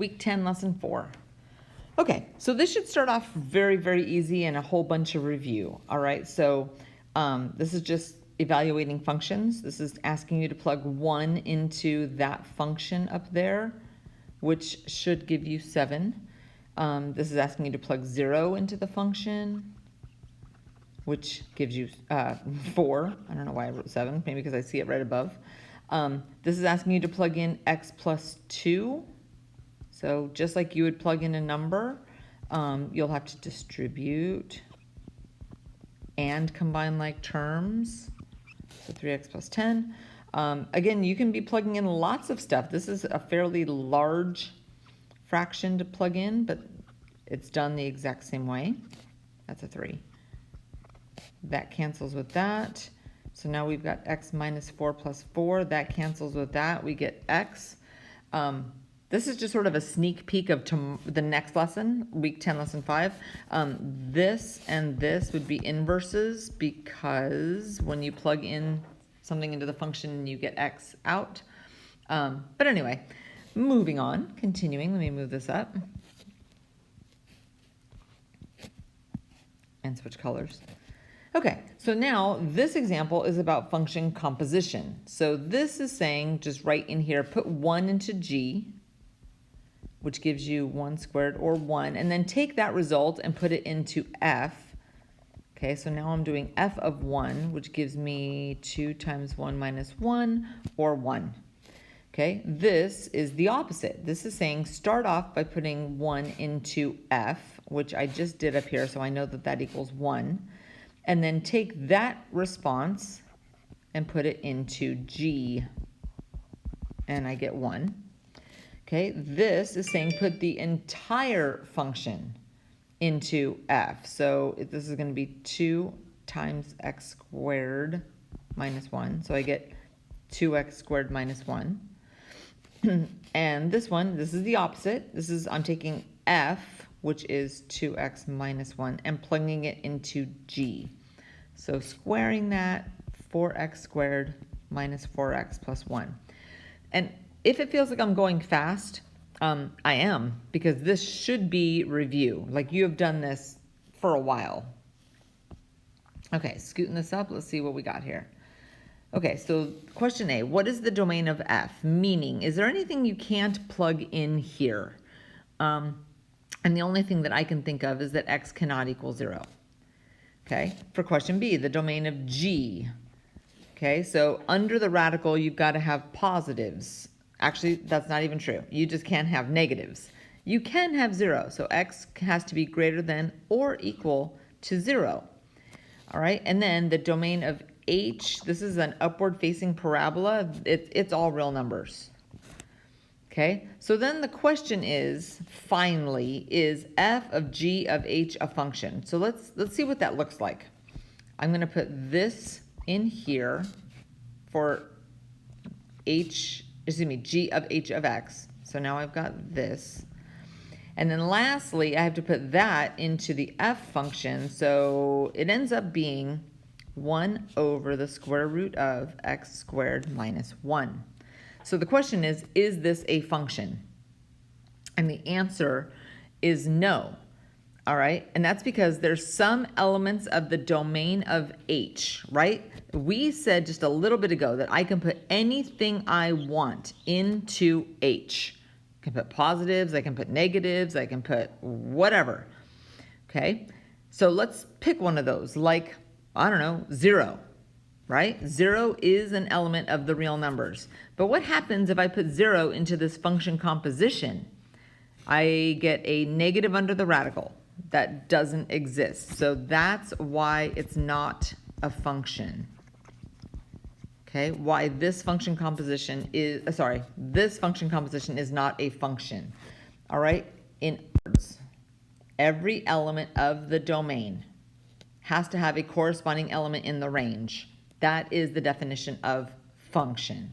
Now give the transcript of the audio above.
Week 10, Lesson 4. Okay, so this should start off very, very easy and a whole bunch of review. All right, so this is just evaluating functions. This is asking you to plug 1 into that function up there, which should give you 7. This is asking you to plug 0 into the function, which gives you 4. I don't know why I wrote 7, maybe because I see it right above. This is asking you to plug in x plus 2. So just like you would plug in a number, you'll have to distribute and combine like terms. So 3x plus 10. Again, you can be plugging in lots of stuff. This is a fairly large fraction to plug in, but it's done the exact same way. That's a 3. That cancels with that. So now we've got x minus 4 plus 4. That cancels with that. We get x. This is just sort of a sneak peek of the next lesson, week 10, lesson 5. This and this would be inverses because when you plug in something into the function, you get x out. But anyway, moving on, continuing. Let me move this up and switch colors. Okay, so now this example is about function composition. So this is saying, just write in here, put 1 into g, which gives you 1 squared or 1, and then take that result and put it into f. Okay, so now I'm doing f of 1, which gives me 2 times 1 minus 1, or 1. Okay, this is the opposite. This is saying start off by putting 1 into f, which I just did up here, so I know that that equals 1. And then take that response and put it into g, and I get 1. Okay, this is saying put the entire function into f. So this is going to be 2 times x squared minus 1. So I get 2x squared minus 1. And this one, this is the opposite. I'm taking f, which is 2x minus 1, and plugging it into g. So squaring that, 4x squared minus 4x plus 1. And if it feels like I'm going fast, I am, because this should be review. Like you have done this for a while. Okay, scooting this up, let's see what we got here. Okay, so question A, what is the domain of f? Meaning, is there anything you can't plug in here? And the only thing that I can think of is that x cannot equal 0. Okay, for question B, the domain of g. Okay, so under the radical, you've got to have positives. Actually, that's not even true. You just can't have negatives. You can have 0, so x has to be greater than or equal to 0. All right, and then the domain of h, this is an upward facing parabola. It's all real numbers. Okay, so then the question is, finally, is f of g of h a function? So let's see what that looks like. I'm going to put this in here for g of h of x. So now I've got this. And then lastly, I have to put that into the f function. So it ends up being 1 over the square root of x squared minus 1. So the question is this a function? And the answer is no. All right, and that's because there's some elements of the domain of h, right? We said just a little bit ago that I can put anything I want into h. I can put positives, I can put negatives, I can put whatever. Okay, so let's pick one of those, like, I don't know, 0, right? 0 is an element of the real numbers. But what happens if I put 0 into this function composition? I get a negative under the radical. That doesn't exist. So that's why it's not a function. Okay, why this function composition is, this function composition is not a function. All right, in other words, every element of the domain has to have a corresponding element in the range. That is the definition of function.